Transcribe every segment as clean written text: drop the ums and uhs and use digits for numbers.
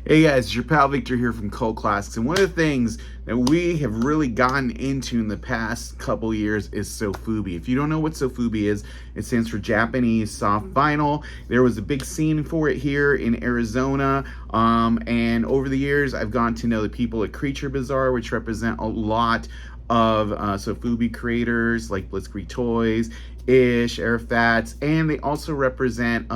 Hey guys, it's your pal Victor here from Cult Classics, and one of the things that we have really gotten into in the past couple years is Sofubi. If you don't know what Sofubi is, it stands for Japanese Soft Vinyl. There was a big scene for it here in Arizona, and over the years I've gotten to know the people at Creature Bazaar, which represent a lot of Sofubi creators like Blitzkrieg Toys, Ish, Arafats, and they also represent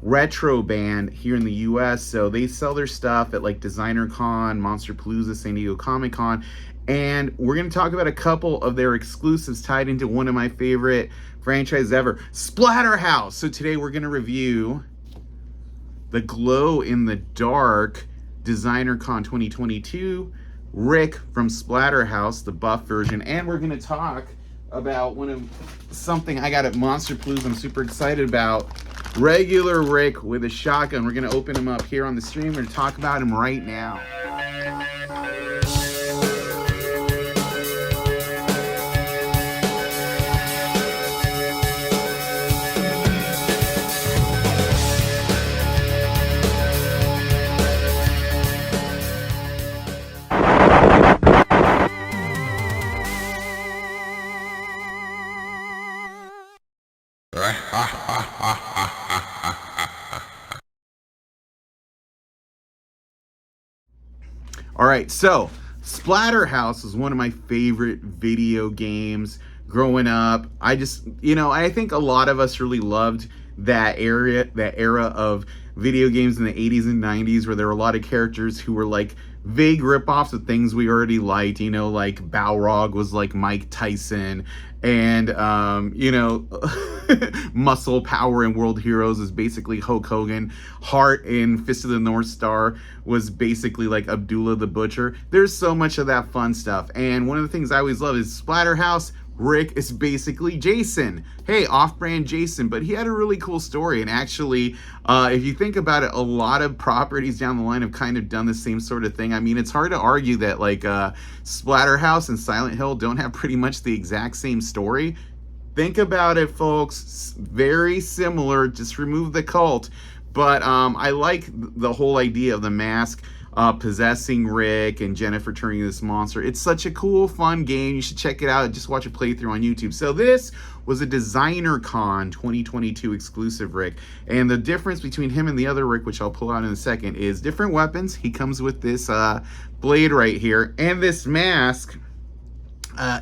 Retro Band here in the US. So they sell their stuff at like Designer Con, Monsterpalooza, San Diego Comic Con, and we're going to talk about a couple of their exclusives tied into one of my favorite franchises ever, Splatterhouse. So today we're going to review the Glow in the Dark Designer Con 2022 Rick from Splatterhouse, the buff version, and we're going to talk about something I got at Monsterpalooza I'm super excited about. Regular Rick with a shotgun. We're going to open him up here on the stream. We're going to talk about him right now. All right, so Splatterhouse was one of my favorite video games growing up. I think a lot of us really loved that era of video games in the 80s and 90s where there were a lot of characters who were like vague ripoffs of things we already liked, like Balrog was like Mike Tyson, and Muscle Power in World Heroes is basically Hulk Hogan. Heart in Fist of the North Star was basically like Abdullah the Butcher. There's so much of that fun stuff, and one of the things I always love is Splatterhouse. Rick is basically Jason. Hey, off-brand Jason, but he had a really cool story. And actually, if you think about it, a lot of properties down the line have kind of done the same sort of thing. I mean, it's hard to argue that like Splatterhouse and Silent Hill don't have pretty much the exact same story. Think about it, folks. Very similar, just remove the cult. But I like the whole idea of the mask possessing Rick and Jennifer turning this monster. It's such a cool, fun game. You should check it out. Just watch a playthrough on YouTube. So this was a Designer Con 2022 exclusive Rick. And the difference between him and the other Rick, which I'll pull out in a second, is different weapons. He comes with this blade right here. And this mask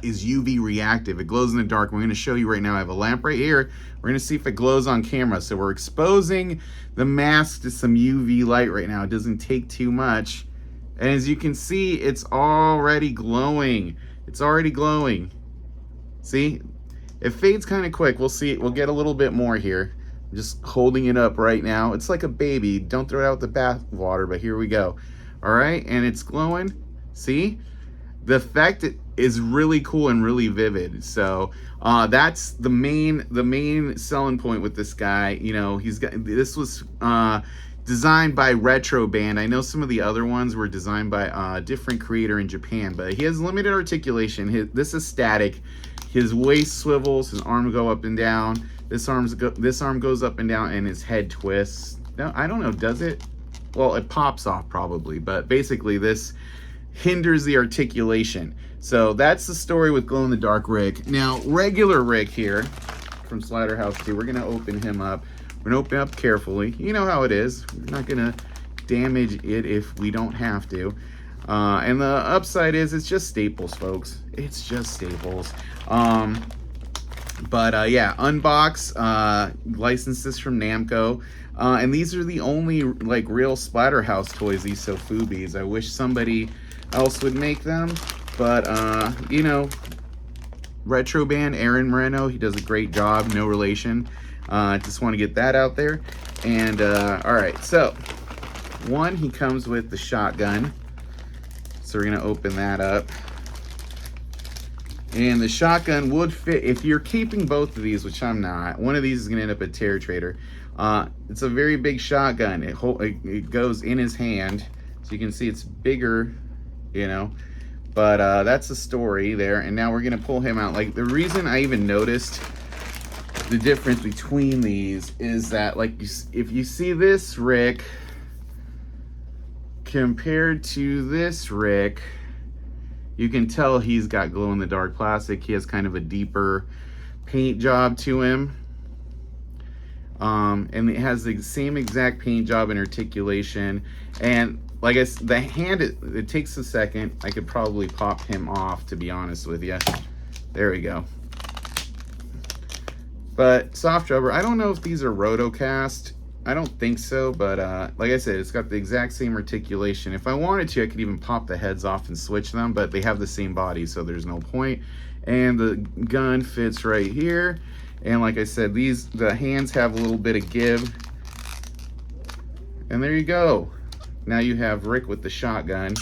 is UV reactive. It glows in the dark. We're going to show you right now. I have a lamp right here. We're going to see if it glows on camera. So we're exposing the mask to some UV light right now. It doesn't take too much. And as you can see, it's already glowing. It's already glowing. See? It fades kind of quick. We'll see. We'll get a little bit more here. I'm just holding it up right now. It's like a baby. Don't throw it out with the bath water, but here we go. All right, and it's glowing. See? The effect is really cool and really vivid. So that's the main selling point with this guy. This was designed by Retro Band. I know some of the other ones were designed by a different creator in Japan, but he has limited articulation. This is static. His waist swivels, his arm go up and down. This arm goes up and down, and his head twists. No, I don't know. Does it? Well, it pops off probably, but basically this hinders the articulation. So that's the story with Glow in the Dark Rick. Now, regular Rick here from Splatterhouse 2, we're going to open him up. We're going to open up carefully. You know how it is. We're not going to damage it if we don't have to. And the upside is it's just staples, folks. It's just staples. Yeah, unbox, licenses from Namco. And these are the only like real Splatterhouse toys, these Sofubis. I wish somebody else would make them, but Retro Band, Aaron Moreno, he does a great job. No relation. Just want to get that out there. And all right, so one, he comes with the shotgun, so we're gonna open that up. And the shotgun would fit if you're keeping both of these, which I'm not. One of these is gonna end up at Terror Trader. It's a very big shotgun. It goes in his hand, so you can see it's bigger, but that's the story there. And now we're gonna pull him out. Like, the reason I even noticed the difference between these is that, like, if you see this Rick, compared to this Rick, you can tell he's got glow-in-the-dark plastic. He has kind of a deeper paint job to him. And it has the same exact paint job and articulation. And like I said, the hand, it takes a second. I could probably pop him off, to be honest with you. There we go. But soft rubber, I don't know if these are Rotocast. I don't think so, but like I said, it's got the exact same articulation. If I wanted to, I could even pop the heads off and switch them, but they have the same body, so there's no point. And the gun fits right here. And like I said, the hands have a little bit of give. And there you go. Now you have Rick with the shotgun.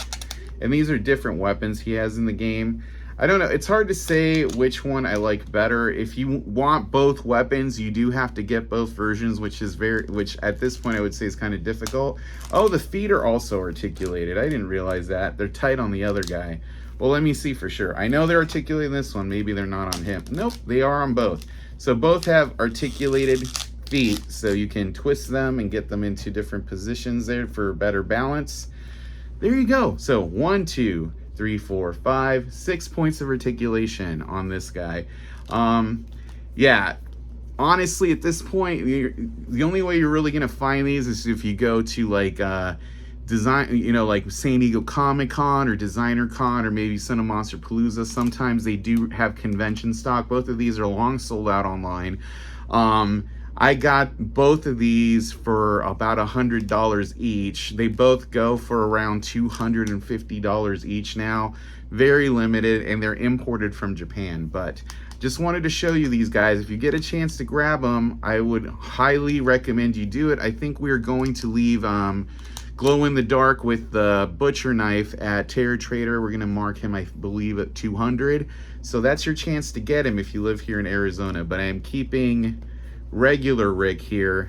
And these are different weapons he has in the game. I don't know, it's hard to say which one I like better. If you want both weapons, you do have to get both versions, which at this point I would say is kind of difficult. Oh, the feet are also articulated. I didn't realize that. They're tight on the other guy. Well, let me see for sure. I know they're articulated in this one. Maybe they're not on him. Nope, they are on both. So both have articulated feet, so you can twist them and get them into different positions there for better balance. There you go. So 1, 2, 3, 4, 5, 6 points of articulation on this guy. Yeah, honestly, at this point, the only way you're really gonna find these is if you go to like design, you know, like San Diego Comic-Con or Designer Con or maybe Cinemonster Palooza. Sometimes they do have convention stock. Both of these are long sold out online. I got both of these for about $100 each. They both go for around $250 each now. Very limited, and they're imported from Japan. But just wanted to show you these guys. If you get a chance to grab them, I would highly recommend you do it. I think we're going to leave glow in the dark with the butcher knife at Terror Trader. We're gonna mark him, I believe, at 200. So that's your chance to get him if you live here in Arizona. But I'm keeping regular Rick here,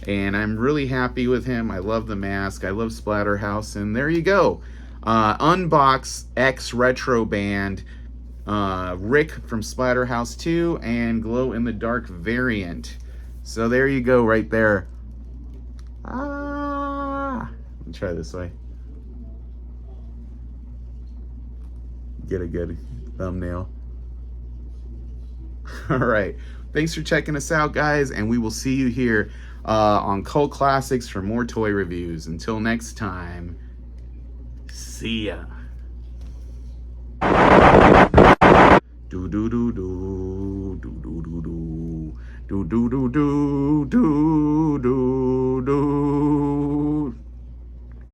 and I'm really happy with him. I love the mask. I love Splatterhouse, and there you go. Unbox X Retro Band, Rick from Splatterhouse 2, and glow in the dark variant. So there you go, right there. Let me try this way. Get a good thumbnail. All right. Thanks for checking us out, guys, and we will see you here on Cult Classics for more toy reviews. Until next time, see ya. Do do do do do do do do do do do do do do.